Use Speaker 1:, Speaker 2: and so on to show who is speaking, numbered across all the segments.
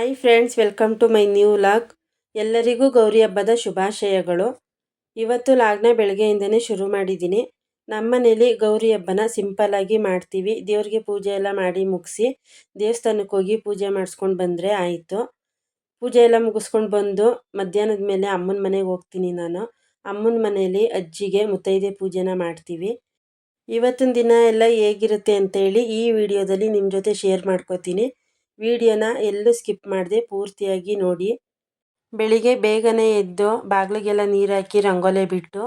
Speaker 1: Hi friends, welcome to my new vlog. ಎಲ್ಲರಿಗೂ ಗೌರಿ ಹಬ್ಬದ ಶುಭಾಶಯಗಳು. ಇವತ್ತು ಲಾಗ್ನ ಬೆಳಗ್ಗೆಯಿಂದನೇ ಶುರು ಮಾಡಿದ್ದೀನಿ. ನಮ್ಮನೇಲಿ ಗೌರಿ ಹಬ್ಬನ ಸಿಂಪಲ್ಲಾಗಿ ಮಾಡ್ತೀವಿ. ದೇವ್ರಿಗೆ ಪೂಜೆ ಎಲ್ಲ ಮಾಡಿ ಮುಗಿಸಿ ದೇವಸ್ಥಾನಕ್ಕೆ ಹೋಗಿ ಪೂಜೆ ಮಾಡಿಸ್ಕೊಂಡು ಬಂದರೆ ಆಯಿತು. ಪೂಜೆ ಎಲ್ಲ ಮುಗಿಸ್ಕೊಂಡು ಬಂದು ಮಧ್ಯಾಹ್ನದ ಮೇಲೆ ಅಮ್ಮನ ಮನೆಗೆ ಹೋಗ್ತೀನಿ ನಾನು. ಅಮ್ಮನ ಮನೇಲಿ ಅಜ್ಜಿಗೆ ಮುತ್ತೈದೆ ಪೂಜೆನ ಮಾಡ್ತೀವಿ. ಇವತ್ತಿನ ದಿನ ಎಲ್ಲ ಹೇಗಿರುತ್ತೆ ಅಂತೇಳಿ ಈ ವಿಡಿಯೋದಲ್ಲಿ ನಿಮ್ಮ ಜೊತೆ ಶೇರ್ ಮಾಡ್ಕೋತೀನಿ. ವಿಡಿಯೋನ ಎಲ್ಲೂ ಸ್ಕಿಪ್ ಮಾಡದೆ ಪೂರ್ತಿಯಾಗಿ ನೋಡಿ. ಬೆಳಿಗ್ಗೆ ಬೇಗನೆ ಎದ್ದು ಬಾಗಿಲಿಗೆಲ್ಲ ನೀರು ಹಾಕಿ ರಂಗೋಲೆ ಬಿಟ್ಟು,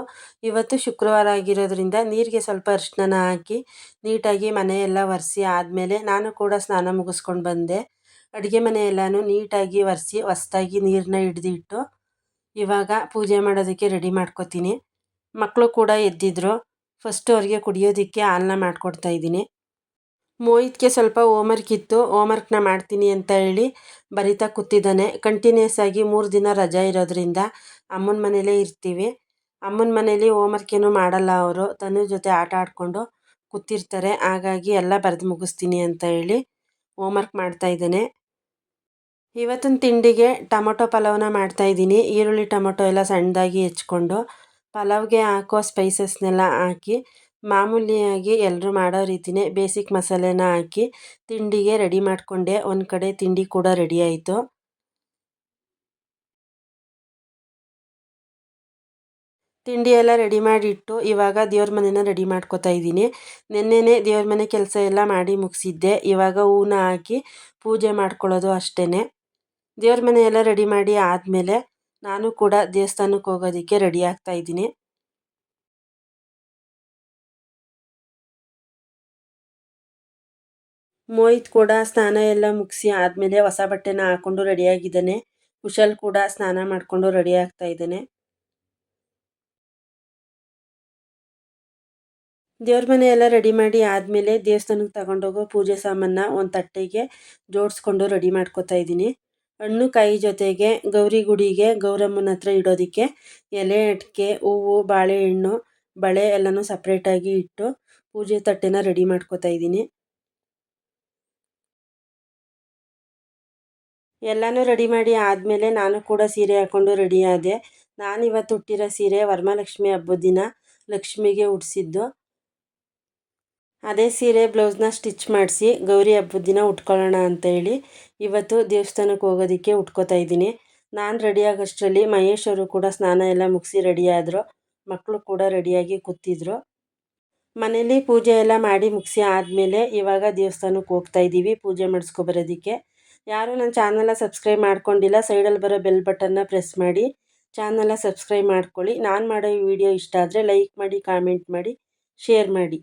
Speaker 1: ಇವತ್ತು ಶುಕ್ರವಾರ ಆಗಿರೋದ್ರಿಂದ ನೀರಿಗೆ ಸ್ವಲ್ಪ ಅರಿಶಿನ ಹಾಕಿ ನೀಟಾಗಿ ಮನೆಯೆಲ್ಲ ಒರೆಸಿ ಆದಮೇಲೆ ನಾನು ಕೂಡ ಸ್ನಾನ ಮುಗಿಸ್ಕೊಂಡು ಬಂದೆ. ಅಡುಗೆ ಮನೆಯೆಲ್ಲನೂ ನೀಟಾಗಿ ಒರೆಸಿ ಹೊಸ್ದಾಗಿ ನೀರನ್ನ ಹಿಡಿದಿಟ್ಟು ಇವಾಗ ಪೂಜೆ ಮಾಡೋದಕ್ಕೆ ರೆಡಿ ಮಾಡ್ಕೋತೀನಿ. ಮಕ್ಕಳು ಕೂಡ ಎದ್ದಿದ್ರು. ಫಸ್ಟು ಅವ್ರಿಗೆ ಕುಡಿಯೋದಕ್ಕೆ ಹಾಲನ್ನ ಮಾಡ್ಕೊಡ್ತಾಯಿದ್ದೀನಿ. ಮೋಹಿತ್ಗೆ ಸ್ವಲ್ಪ ಹೋಮ್ವರ್ಕ್ ಇತ್ತು, ಹೋಮ್ವರ್ಕ್ನ ಮಾಡ್ತೀನಿ ಅಂತ ಹೇಳಿ ಬರಿತಾ ಕೂತಿದ್ದಾನೆ. ಕಂಟಿನ್ಯೂಸ್ ಆಗಿ 3 ದಿನ ರಜಾ ಇರೋದ್ರಿಂದ ಅಮ್ಮನ ಮನೇಲೇ ಇರ್ತೀವಿ. ಅಮ್ಮನ ಮನೇಲಿ ಹೋಮ್ವರ್ಕ್ ಏನೂ ಮಾಡಲ್ಲ ಅವರು, ತನ್ನ ಜೊತೆ ಆಟ ಆಡಿಕೊಂಡು ಕೂತಿರ್ತಾರೆ. ಹಾಗಾಗಿ ಎಲ್ಲ ಬರೆದು ಮುಗಿಸ್ತೀನಿ ಅಂತ ಹೇಳಿ ಹೋಮ್ವರ್ಕ್ ಮಾಡ್ತಾಯಿದ್ದಾನೆ. ಇವತ್ತಿನ ತಿಂಡಿಗೆ ಟೊಮೊಟೊ ಪಲಾವ್ನ ಮಾಡ್ತಾಯಿದ್ದೀನಿ. ಈರುಳ್ಳಿ ಟೊಮೊಟೊ ಎಲ್ಲ ಸಣ್ಣದಾಗಿ ಹೆಚ್ಕೊಂಡು ಪಲಾವ್ಗೆ ಹಾಕೋ ಸ್ಪೈಸಸ್ನೆಲ್ಲ ಹಾಕಿ ಮಾಮೂಲಿಯಾಗಿ ಎಲ್ಲರೂ ಮಾಡೋ ರೀತಿಯೇ ಬೇಸಿಕ್ ಮಸಾಲೆನ ಹಾಕಿ ತಿಂಡಿಗೆ ರೆಡಿ ಮಾಡಿಕೊಂಡೆ. ಒಂದು ಕಡೆ ತಿಂಡಿ ಕೂಡ ರೆಡಿ ಆಯಿತು. ತಿಂಡಿ ಎಲ್ಲ ರೆಡಿ ಮಾಡಿಟ್ಟು ಇವಾಗ ದೇವ್ರ ಮನೆನ ರೆಡಿ ಮಾಡ್ಕೋತಾ ಇದ್ದೀನಿ. ನೆನ್ನೆನೇ ದೇವ್ರ ಮನೆ ಕೆಲಸ ಎಲ್ಲ ಮಾಡಿ ಮುಗಿಸಿದ್ದೆ. ಇವಾಗ ಹೂನ ಹಾಕಿ ಪೂಜೆ ಮಾಡ್ಕೊಳ್ಳೋದು ಅಷ್ಟೇ. ದೇವ್ರ ಮನೆ ಎಲ್ಲ ರೆಡಿ ಮಾಡಿ ಆದಮೇಲೆ ನಾನು ಕೂಡ ದೇವಸ್ಥಾನಕ್ಕೆ ಹೋಗೋದಕ್ಕೆ ರೆಡಿ ಆಗ್ತಾ ಇದ್ದೀನಿ. ಮೋಹಿತ್ ಕೂಡ ಸ್ನಾನ ಎಲ್ಲ ಮುಗಿಸಿ ಆದಮೇಲೆ ಹೊಸ ಬಟ್ಟೆನ ಹಾಕ್ಕೊಂಡು ರೆಡಿಯಾಗಿದ್ದಾನೆ. ಕುಶಲ್ ಕೂಡ ಸ್ನಾನ ಮಾಡಿಕೊಂಡು ರೆಡಿ ಆಗ್ತಾ ಇದ್ದಾನೆ. ದೇವ್ರ ಮನೆ ಎಲ್ಲ ರೆಡಿ ಮಾಡಿ ಆದಮೇಲೆ ದೇವಸ್ಥಾನಕ್ಕೆ ತಗೊಂಡೋಗೋ ಪೂಜೆ ಸಾಮಾನ ಒಂದು ತಟ್ಟೆಗೆ ಜೋಡಿಸ್ಕೊಂಡು ರೆಡಿ ಮಾಡ್ಕೋತಾ ಇದ್ದೀನಿ. ಹಣ್ಣು ಕಾಯಿ ಜೊತೆಗೆ ಗೌರಿ ಗುಡಿಗೆ ಗೌರಮ್ಮನ ಹತ್ರ ಇಡೋದಕ್ಕೆ ಎಲೆ ಅಡಿಕೆ ಹೂವು ಬಾಳೆಹಣ್ಣು ಬಳೆ ಎಲ್ಲನೂ ಸಪ್ರೇಟಾಗಿ ಇಟ್ಟು ಪೂಜೆ ತಟ್ಟೆನ ರೆಡಿ ಮಾಡ್ಕೋತಾ ಇದ್ದೀನಿ. ಎಲ್ಲನೂ ರೆಡಿ ಮಾಡಿ ಆದಮೇಲೆ ನಾನು ಕೂಡ ಸೀರೆ ಹಾಕ್ಕೊಂಡು ರೆಡಿ ಆದೆ. ನಾನಿವತ್ತು ಉಟ್ಟಿರೋ ಸೀರೆ ವರಮಹಾಲಕ್ಷ್ಮಿ ಹಬ್ಬದ ದಿನ ಲಕ್ಷ್ಮಿಗೆ ಉಡಿಸಿದ್ದು. ಅದೇ ಸೀರೆ ಬ್ಲೌಸ್ನ ಸ್ಟಿಚ್ ಮಾಡಿಸಿ ಗೌರಿ ಹಬ್ಬದ ದಿನ ಉಟ್ಕೊಳ್ಳೋಣ ಅಂತೇಳಿ ಇವತ್ತು ದೇವಸ್ಥಾನಕ್ಕೆ ಹೋಗೋದಕ್ಕೆ ಉಟ್ಕೋತಾ ಇದ್ದೀನಿ. ನಾನು ರೆಡಿ ಆಗೋಷ್ಟರಲ್ಲಿ ಮಹೇಶ್ ಅವರು ಕೂಡ ಸ್ನಾನ ಎಲ್ಲ ಮುಗಿಸಿ ರೆಡಿ ಆದರು. ಮಕ್ಕಳು ಕೂಡ ರೆಡಿಯಾಗಿ ಕೂತಿದ್ರು. ಮನೇಲಿ ಪೂಜೆ ಎಲ್ಲ ಮಾಡಿ ಮುಗಿಸಿ ಆದಮೇಲೆ ಇವಾಗ ದೇವಸ್ಥಾನಕ್ಕೆ ಹೋಗ್ತಾ ಇದ್ದೀವಿ ಪೂಜೆ ಮಾಡಿಸ್ಕೊಬರೋದಕ್ಕೆ. ಯಾರು ನನ್ನ ಚಾನಲ್ನ ಸಬ್ಸ್ಕ್ರೈಬ್ ಮಾಡ್ಕೊಂಡಿಲ್ಲ, ಸೈಡಲ್ಲಿ ಬರೋ ಬೆಲ್ ಬಟನ್ನ ಪ್ರೆಸ್ ಮಾಡಿ ಚಾನಲ್ನ ಸಬ್ಸ್ಕ್ರೈಬ್ ಮಾಡ್ಕೊಳ್ಳಿ. ನಾನು ಮಾಡೋ ಈ ವಿಡಿಯೋ ಇಷ್ಟ ಆದರೆ ಲೈಕ್ ಮಾಡಿ, ಕಾಮೆಂಟ್ ಮಾಡಿ, ಶೇರ್ ಮಾಡಿ.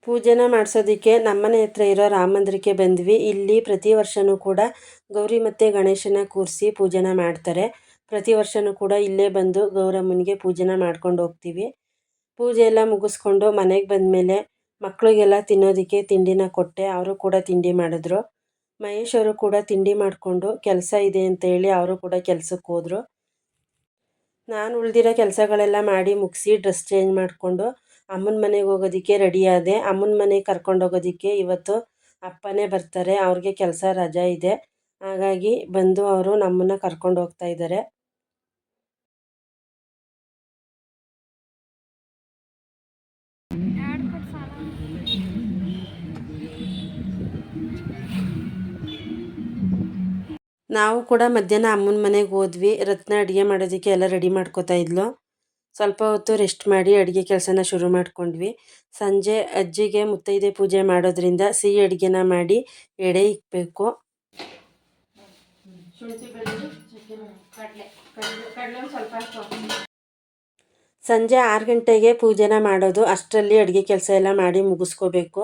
Speaker 1: ಪೂಜೆನ ಮಾಡಿಸೋದಕ್ಕೆ ನಮ್ಮನೆ ಹತ್ರ ಇರೋ ರಾಮ ಮಂದಿರಕ್ಕೆ ಬಂದ್ವಿ. ಇಲ್ಲಿ ಪ್ರತಿ ವರ್ಷವೂ ಕೂಡ ಗೌರಿ ಮತ್ತು ಗಣೇಶನ ಕೂರಿಸಿ ಪೂಜೆನ ಮಾಡ್ತಾರೆ. ಪ್ರತಿ ವರ್ಷವೂ ಕೂಡ ಇಲ್ಲೇ ಬಂದು ಗೌರಮ್ಮನಿಗೆ ಪೂಜೆನ ಮಾಡ್ಕೊಂಡು ಹೋಗ್ತೀವಿ. ಪೂಜೆ ಎಲ್ಲ ಮುಗಿಸ್ಕೊಂಡು ಮನೆಗೆ ಬಂದಮೇಲೆ ಮಕ್ಕಳಿಗೆಲ್ಲ ತಿನ್ನೋದಕ್ಕೆ ತಿಂಡಿನ ಕೊಟ್ಟೆ. ಅವರು ಕೂಡ ತಿಂಡಿ ಮಾಡಿದ್ರು. ಮಹೇಶ್ ಅವರು ಕೂಡ ತಿಂಡಿ ಮಾಡಿಕೊಂಡು ಕೆಲಸ ಇದೆ ಅಂತ ಹೇಳಿ ಅವರು ಕೂಡ ಕೆಲಸಕ್ಕೆ ಹೋದರು. ನಾನು ಉಳಿದಿರೋ ಕೆಲಸಗಳೆಲ್ಲ ಮಾಡಿ ಮುಗಿಸಿ ಡ್ರೆಸ್ ಚೇಂಜ್ ಮಾಡಿಕೊಂಡು ಅಮ್ಮನ ಮನೆಗೆ ಹೋಗೋದಕ್ಕೆ ರೆಡಿ ಆದೆ. ಅಮ್ಮನ ಮನೆಗೆ ಕರ್ಕೊಂಡೋಗೋದಕ್ಕೆ ಇವತ್ತು ಅಪ್ಪನೇ ಬರ್ತಾರೆ. ಅವ್ರಿಗೆ ಕೆಲಸ ರಜಾ ಇದೆ. ಹಾಗಾಗಿ ಬಂದು ಅವರು ನಮ್ಮನ್ನು ಕರ್ಕೊಂಡು ಹೋಗ್ತಾ ಇದ್ದಾರೆ. ನಾವು ಕೂಡ ಮಧ್ಯಾಹ್ನ ಅಮ್ಮನ ಮನೆಗೆ ಹೋದ್ವಿ. ರತ್ನ ಅಡುಗೆ ಮಾಡೋದಕ್ಕೆ ಎಲ್ಲ ರೆಡಿ ಮಾಡ್ಕೋತಾ ಇದ್ಲು. ಸ್ವಲ್ಪ ಹೊತ್ತು ರೆಸ್ಟ್ ಮಾಡಿ ಅಡುಗೆ ಕೆಲಸನ ಶುರು ಮಾಡ್ಕೊಂಡ್ವಿ. ಸಂಜೆ ಅಜ್ಜಿಗೆ ಮುತ್ತೈದೆ ಪೂಜೆ ಮಾಡೋದ್ರಿಂದ ಸಿಹಿ ಅಡುಗೆನ ಮಾಡಿ ಎಡೆ ಇಕ್ಕಬೇಕು. ಸಂಜೆ 6 ಗಂಟೆಗೆ ಪೂಜೆನ ಮಾಡೋದು. ಅಷ್ಟರಲ್ಲಿ ಅಡುಗೆ ಕೆಲಸ ಎಲ್ಲ ಮಾಡಿ ಮುಗಿಸ್ಕೋಬೇಕು.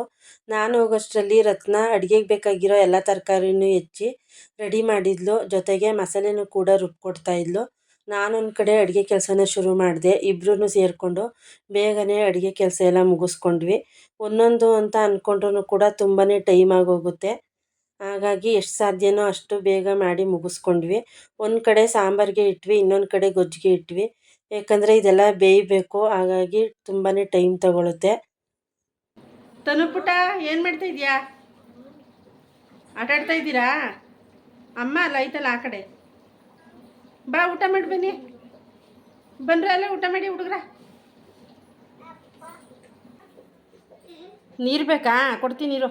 Speaker 1: ನಾನು ಹೋಗೋಷ್ಟರಲ್ಲಿ ರತ್ನ ಅಡುಗೆಗೆ ಬೇಕಾಗಿರೋ ಎಲ್ಲ ತರಕಾರಿನೂ ಹೆಚ್ಚಿ ರೆಡಿ ಮಾಡಿದ್ಲು. ಜೊತೆಗೆ ಮಸಾಲೆನೂ ಕೂಡ ರುಬ್ಕೊಡ್ತಾ ಇದ್ಲು. ನಾನೊಂದು ಕಡೆ ಅಡುಗೆ ಕೆಲಸನ ಶುರು ಮಾಡಿದೆ. ಇಬ್ಬರೂ ಸೇರಿಕೊಂಡು ಬೇಗನೆ ಅಡುಗೆ ಕೆಲಸ ಎಲ್ಲ ಮುಗಿಸ್ಕೊಂಡ್ವಿ. ಒಂದೊಂದು ಅಂತ ಅಂದ್ಕೊಂಡ್ರೂ ಕೂಡ ತುಂಬಾ ಟೈಮ್ ಆಗೋಗುತ್ತೆ. ಹಾಗಾಗಿ ಎಷ್ಟು ಸಾಧ್ಯನೋ ಅಷ್ಟು ಬೇಗ ಮಾಡಿ ಮುಗಿಸ್ಕೊಂಡ್ವಿ. ಒಂದು ಕಡೆ ಸಾಂಬಾರಿಗೆ ಇಟ್ವಿ, ಇನ್ನೊಂದು ಕಡೆ ಗೊಜ್ಜಿಗೆ ಇಟ್ವಿ. ಯಾಕಂದರೆ ಇದೆಲ್ಲ ಬೇಯಬೇಕು. ಹಾಗಾಗಿ ತುಂಬಾ ಟೈಮ್ ತಗೊಳುತ್ತೆ. ತನು ಪುಟ ಏನು ಮಾಡ್ತಾ ಇದೆಯಾ? ಆಟ ಆಡ್ತಾ ಇದ್ದೀರಾ? ಅಮ್ಮ ಅಲ್ಲ ಐತಲ್ಲ ಆ ಕಡೆ ಬಾ ಊಟ ಮಾಡಿ ಬನ್ನಿ ಬಂದ್ರೆ ಅಲ್ಲ ಊಟ ಮಾಡಿ ಹುಡುಗ್ರ ನೀರು ಬೇಕಾ ಕೊಡ್ತೀನಿ ನೀರು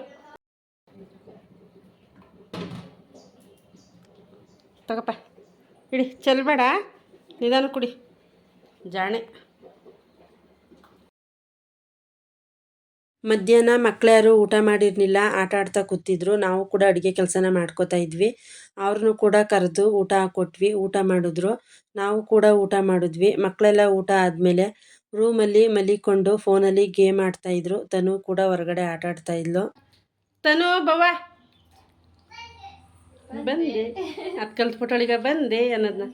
Speaker 1: ತಗಪ್ಪ ಇಡಿ ಚೆಲ್ಬೇಡ ನಿಧಾನ ಕುಡಿ ಜಾಣೆ ಮಧ್ಯಾಹ್ನ ಮಕ್ಕಳ್ಯಾರು ಊಟ ಮಾಡಿರಲಿಲ್ಲ ಆಟ ಆಡ್ತಾ ಕೂತಿದ್ರು ನಾವು ಕೂಡ ಅಡುಗೆ ಕೆಲಸನ ಮಾಡ್ಕೋತಾ ಇದ್ವಿ ಅವ್ರನ್ನೂ ಕೂಡ ಕರೆದು ಊಟ ಕೊಟ್ವಿ ಊಟ ಮಾಡಿದ್ರು ನಾವು ಕೂಡ ಊಟ ಮಾಡಿದ್ವಿ ಮಕ್ಕಳೆಲ್ಲ ಊಟ ಆದಮೇಲೆ ರೂಮಲ್ಲಿ ಮಲಿಕೊಂಡು ಫೋನಲ್ಲಿ ಗೇಮ್ ಆಡ್ತಾಯಿದ್ರು ತನು ಕೂಡ ಹೊರಗಡೆ ಆಟ ಆಡ್ತಾ ಇದ್ಲು ತನು ಬವ್ವ ಬಂದೆ ಅದು ಕಲ್ತ್ಬಿಟ್ಟವಳೀಗ ಬಂದೆ ಅನ್ನೋದನ್ನ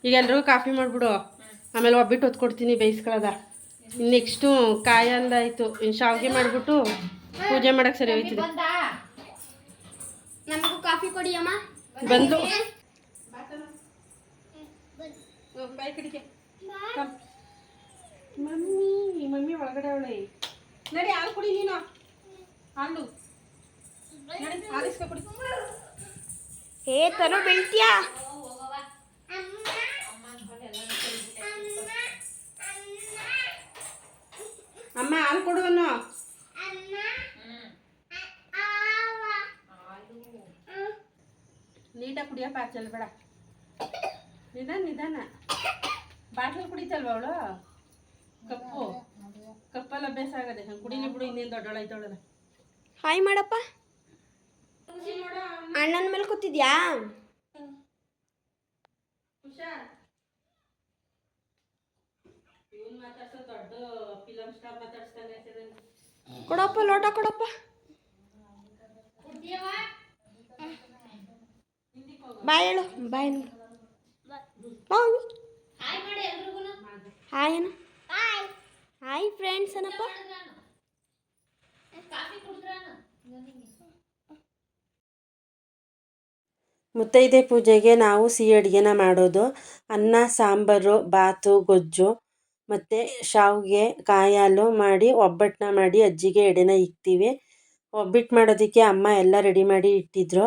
Speaker 1: ಈಗ ಎಲ್ರಿಗೂ ಕಾಫಿ ಮಾಡಿಬಿಡು ಆಮೇಲೆ ಒಬ್ಬಿಟ್ಟು ಹೊತ್ಕೊಡ್ತೀನಿ ಬೇಯಿಸ್ಕೊಳ್ಳೋದ ನೆಕ್ಸ್ಟು ಕಾಯಂದಾಯಿತು ಇನ್ನು ಶಾವಿಗೆ ಮಾಡಿಬಿಟ್ಟು ಪೂಜೆ ಮಾಡೋಕ್ಕೆ ಸರಿ ಹೋಯ್ತದೆ
Speaker 2: ನಮಗೂ ಕಾಫಿ ಕೊಡಿ ಅಮ್ಮ
Speaker 1: ಬಂದು ಬಾಯ್ ಕಡೆಗೆ ಮಮ್ಮಿ ಮಮ್ಮಿ ಒಳಗಡೆ ಅವಳೆ ನಡಿ ಹಾಲು ಕುಡಿ ನೀನು ಹಾಲು ನಡಿ ಹಾಲಿಸ್ಕೊ ಕುಡಿ
Speaker 2: ಏ ತನು ಬೀಳ್ತೀಯಾ
Speaker 1: ಅಮ್ಮ ಹಾಲು ಕೊಡುವನು ನೀಟಾಗಿ ಕುಡಿಯಪ್ಪ ಚೆಲ್ಬೇಡ ನಿಧಾನ ನಿಧಾನ ಬಾಟ್ಲಲ್ಲಿ ಕುಡಿತಲ್ವ ಅವಳು ಕಪ್ಪಲ್ಲಿ ಅಭ್ಯಾಸ ಆಗದೆ ಹಂಗೆ ಕುಡಿಲಿ ಬಿಡು ಇನ್ನೇನು ದೊಡ್ಡವಳಾಯ್ತವಳಲ್ಲ
Speaker 2: ಹಾಯ್ ಮಾಡಪ್ಪ ಅಣ್ಣನ ಮೇಲೆ ಕೂತಿದ್ಯಾ
Speaker 1: ಹುಷಾರ್ ಇವನ್ ಮಾತಾಡ್ಸೋ ದೊಡ್ಡ ಫಿಲಮ್ ಸ್ಟಾರ್ ಮಾತಾಡ್ಸ್ತಾನೆ
Speaker 2: ಕೊಡಪ್ಪ ಲೋಟ ಕೊಡಪ್ಪ ಬಾಯ್ ಹೇಳು ಬಾಯ್ ಬಾಯ್ ಹಾಯ್ ಅಣ್ಣ ಹಾಯ್ ಫ್ರೆಂಡ್ಸ್ ಏನಪ್ಪ
Speaker 1: ಮುತ್ತೈದೆ ಪೂಜೆಗೆ ನಾವು ಸಿಹಿ ಅಡುಗೆನ ಮಾಡೋದು ಅನ್ನ ಸಾಂಬಾರು ಬಾತು ಗೊಜ್ಜು ಮತ್ತು ಶಾವಿಗೆ ಕಾಯಿ ಹಾಲು ಮಾಡಿ ಒಬ್ಬಟ್ಟನ್ನ ಮಾಡಿ ಅಜ್ಜಿಗೆ ಎಡೆನ ಇಕ್ತೀವಿ ಒಬ್ಬಟ್ಟು ಮಾಡೋದಕ್ಕೆ ಅಮ್ಮ ಎಲ್ಲ ರೆಡಿ ಮಾಡಿ ಇಟ್ಟಿದ್ರು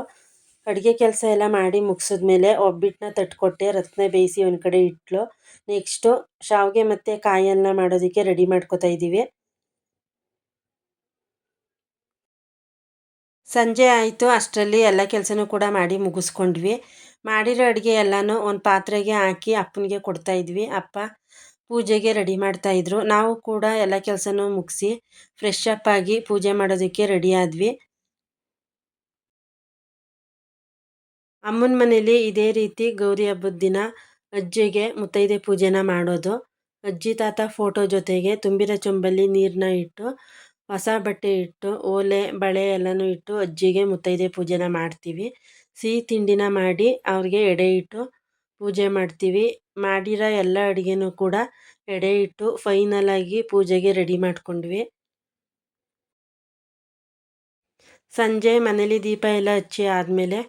Speaker 1: ಅಡುಗೆ ಕೆಲಸ ಎಲ್ಲ ಮಾಡಿ ಮುಗಿಸಿದ್ಮೇಲೆ ಒಬ್ಬಟ್ಟನ್ನ ತಟ್ಕೊಟ್ಟೆ ರತ್ನ ಬೇಯಿಸಿ ಒಂದು ಕಡೆ ಇಟ್ಲು ನೆಕ್ಸ್ಟು ಶಾವಿಗೆ ಮತ್ತು ಕಾಯಿ ಹಾಲನ್ನ ಮಾಡೋದಕ್ಕೆ ರೆಡಿ ಮಾಡ್ಕೊತಾ ಇದ್ದೀವಿ ಸಂಜೆ ಆಯಿತು ಅಷ್ಟರಲ್ಲಿ ಎಲ್ಲ ಕೆಲಸನೂ ಕೂಡ ಮಾಡಿ ಮುಗಿಸ್ಕೊಂಡ್ವಿ ಮಾಡಿರೋ ಅಡುಗೆ ಎಲ್ಲನೂ ಒಂದು ಪಾತ್ರೆಗೆ ಹಾಕಿ ಅಪ್ಪನಿಗೆ ಕೊಡ್ತಾಯಿದ್ವಿ ಅಪ್ಪ ಪೂಜೆಗೆ ರೆಡಿ ಮಾಡ್ತಾಯಿದ್ರು ನಾವು ಕೂಡ ಎಲ್ಲ ಕೆಲಸನೂ ಮುಗಿಸಿ ಫ್ರೆಶ್ ಅಪ್ ಆಗಿ ಪೂಜೆ ಮಾಡೋದಕ್ಕೆ ರೆಡಿ ಆದ್ವಿ ಅಮ್ಮನ ಮನೇಲಿ ಇದೇ ರೀತಿ ಗೌರಿ ಹಬ್ಬದ ದಿನ ಅಜ್ಜಿಗೆ ಮುತ್ತೈದೆ ಪೂಜೆನ ಮಾಡೋದು ಅಜ್ಜಿ ತಾತ ಫೋಟೋ ಜೊತೆಗೆ ತುಂಬಿರೋ ಚೊಂಬಲ್ಲಿ ನೀರನ್ನ ಇಟ್ಟು ಹೊಸ ಬಟ್ಟೆ ಇಟ್ಟು ಓಲೆ ಬಳೆ ಎಲ್ಲನೂ ಇಟ್ಟು ಅಜ್ಜಿಗೆ ಮುತ್ತೈದೆ ಪೂಜೆನ ಮಾಡ್ತೀವಿ ಸಿಹಿ ತಿಂಡಿನ ಮಾಡಿ ಅವ್ರಿಗೆ ಎಡೆ ಇಟ್ಟು ಪೂಜೆ ಮಾಡ್ತೀವಿ ಮಾಡಿರೋ ಎಲ್ಲ ಅಡುಗೆನೂ ಕೂಡ ಎಡೆ ಇಟ್ಟು ಫೈನಲ್ ಆಗಿ ಪೂಜೆಗೆ ರೆಡಿ ಮಾಡ್ಕೊಂಡ್ವಿ ಸಂಜೆ ಮನೇಲಿ ದೀಪ ಎಲ್ಲ ಹಚ್ಚಿ ಆದಮೇಲೆ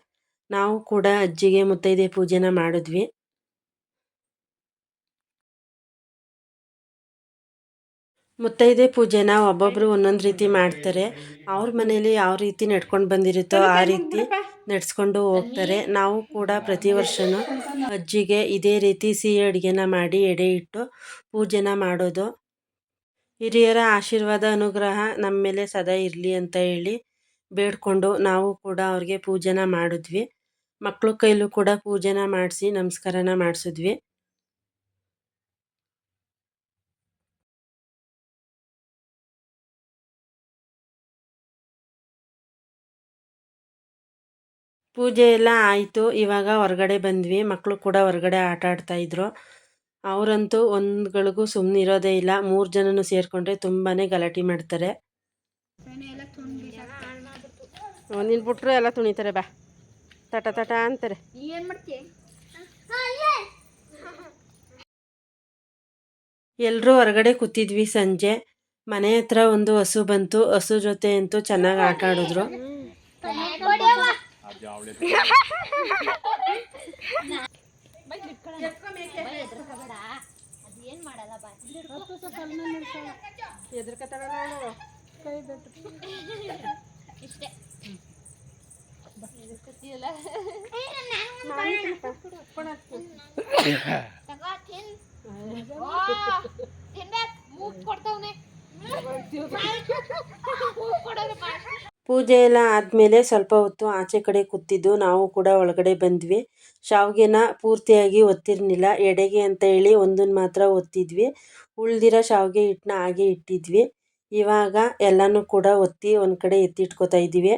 Speaker 1: ನಾವು ಕೂಡ ಅಜ್ಜಿಗೆ ಮುತ್ತೈದೆ ಪೂಜೆನ ಮಾಡಿದ್ವಿ ಮುತ್ತೈದೆ ಪೂಜೆನ ಒಬ್ಬೊಬ್ಬರು ಒಂದೊಂದು ರೀತಿ ಮಾಡ್ತಾರೆ ಅವ್ರ ಮನೇಲಿ ಯಾವ ರೀತಿ ನಡ್ಕೊಂಡು ಬಂದಿರುತ್ತೋ ಆ ರೀತಿ ನಡೆಸ್ಕೊಂಡು ಹೋಗ್ತಾರೆ ನಾವು ಕೂಡ ಪ್ರತಿ ವರ್ಷವೂ ಅಜ್ಜಿಗೆ ಇದೇ ರೀತಿ ಸಿಹಿ ಅಡುಗೆನ ಮಾಡಿ ಎಡೆ ಇಟ್ಟು ಪೂಜೆನ ಮಾಡೋದು ಹಿರಿಯರ ಆಶೀರ್ವಾದ ಅನುಗ್ರಹ ನಮ್ಮ ಮೇಲೆ ಸದಾ ಇರಲಿ ಅಂತ ಹೇಳಿ ಬೇಡ್ಕೊಂಡು ನಾವು ಕೂಡ ಅವ್ರಿಗೆ ಪೂಜೆನ ಮಾಡಿದ್ವಿ ಮಕ್ಕಳ ಕೈಲೂ ಕೂಡ ಪೂಜೆನ ಮಾಡಿಸಿ ನಮಸ್ಕಾರನ ಮಾಡಿಸಿದ್ವಿ ಪೂಜೆ ಎಲ್ಲ ಆಯಿತು ಇವಾಗ ಹೊರಗಡೆ ಬಂದ್ವಿ ಮಕ್ಕಳು ಕೂಡ ಹೊರಗಡೆ ಆಟ ಆಡ್ತಾಯಿದ್ರು ಅವರಂತೂ ಒಂದುಗಳಿಗೂ ಸುಮ್ಮನೆ ಇರೋದೇ ಇಲ್ಲ 3 ಜನನೂ ಸೇರಿಕೊಂಡ್ರೆ ತುಂಬಾ ಗಲಾಟೆ ಮಾಡ್ತಾರೆ ನೀನು ಬಿಟ್ರು ಎಲ್ಲ ತುಣಿತಾರೆ ಬಾ ತಟ ತಟ ಅಂತಾರೆ ಎಲ್ಲರೂ ಹೊರಗಡೆ ಕೂತಿದ್ವಿ ಸಂಜೆ ಮನೆ ಹತ್ರ ಒಂದು ಹಸು ಬಂತು ಹಸು ಜೊತೆ ಅಂತೂ ಚೆನ್ನಾಗಿ ಆಟ ಆಡಿದ್ರು ಪೂಜೆ ಎಲ್ಲ ಆದಮೇಲೆ ಸ್ವಲ್ಪ ಹೊತ್ತು ಆಚೆ ಕಡೆ ಕೂತಿದ್ದು ನಾವು ಕೂಡ ಒಳಗಡೆ ಬಂದ್ವಿ. ಶಾವಿಗೆನ ಪೂರ್ತಿಯಾಗಿ ಒತ್ತಿರಲಿಲ್ಲ, ಎಡೆಗೆ ಅಂತ ಹೇಳಿ ಒಂದನ್ನು ಮಾತ್ರ ಒತ್ತಿದ್ವಿ. ಉಳ್ದಿರೋ ಶಾವಿಗೆ ಹಿಟ್ಟನ್ನ ಹಾಗೆ ಇಟ್ಟಿದ್ವಿ. ಇವಾಗ ಎಲ್ಲನೂ ಕೂಡ ಒತ್ತಿ ಒಂದು ಕಡೆ ಎತ್ತಿಟ್ಕೋತಾ ಇದ್ದೀವಿ.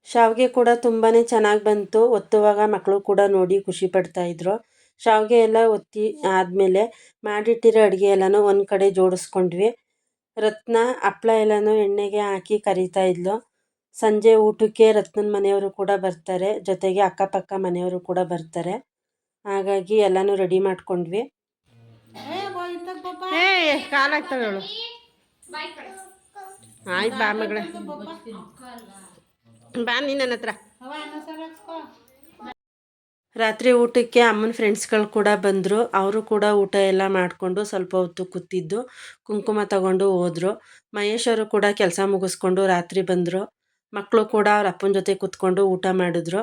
Speaker 1: ಶಾವಿಗೆ ಕೂಡ ತುಂಬಾ ಚೆನ್ನಾಗಿ ಬಂತು. ಒತ್ತುವಾಗ ಮಕ್ಕಳು ಕೂಡ ನೋಡಿ ಖುಷಿ ಪಡ್ತಾಯಿದ್ರು. ಶಾವಿಗೆ ಎಲ್ಲ ಒತ್ತಿ ಆದಮೇಲೆ ಮಾಡಿಟ್ಟಿರೋ ಅಡುಗೆ ಎಲ್ಲನೂ ಒಂದು ಕಡೆ ಜೋಡಿಸ್ಕೊಂಡ್ವಿ. ರತ್ನ ಹಪ್ಳ ಎಲ್ಲನೂ ಎಣ್ಣೆಗೆ ಹಾಕಿ ಕರಿತಾ ಇದ್ಲು. ಸಂಜೆ ಊಟಕ್ಕೆ ರತ್ನನ ಮನೆಯವರು ಕೂಡ ಬರ್ತಾರೆ, ಜೊತೆಗೆ ಅಕ್ಕಪಕ್ಕ ಮನೆಯವರು ಕೂಡ ಬರ್ತಾರೆ. ಹಾಗಾಗಿ ಎಲ್ಲನೂ ರೆಡಿ ಮಾಡ್ಕೊಂಡ್ವಿ. ಕಾಲಾಗ್ತವೆ ಹೇಳು. ಆಯ್ತು ಬಾ ಮಗಳೇ, ಬಾ ನೀ ನನ್ನ ಹತ್ರ. ರಾತ್ರಿ ಊಟಕ್ಕೆ ಅಮ್ಮನ ಫ್ರೆಂಡ್ಸ್ಗಳು ಕೂಡ ಬಂದರು. ಅವರು ಕೂಡ ಊಟ ಎಲ್ಲ ಮಾಡಿಕೊಂಡು ಸ್ವಲ್ಪ ಹೊತ್ತು ಕೂತಿದ್ದು ಕುಂಕುಮ ತಗೊಂಡು ಹೋದರು. ಮಹೇಶ್ ಅವರು ಕೂಡ ಕೆಲಸ ಮುಗಿಸ್ಕೊಂಡು ರಾತ್ರಿ ಬಂದರು. ಮಕ್ಕಳು ಕೂಡ ಅವ್ರ ಅಪ್ಪನ ಜೊತೆ ಕೂತ್ಕೊಂಡು ಊಟ ಮಾಡಿದ್ರು.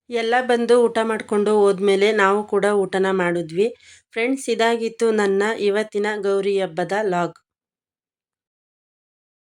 Speaker 1: ಎಲ್ಲ ಬಂದು ಊಟ ಮಾಡಿಕೊಂಡು ಹೋದ್ಮೇಲೆ ನಾವು ಕೂಡ ಊಟನ ಮಾಡಿದ್ವಿ. ಫ್ರೆಂಡ್ಸ್, ಇದಾಗಿತ್ತು ನನ್ನ ಇವತ್ತಿನ ಗೌರಿ ಹಬ್ಬದ ಲಾಗ್.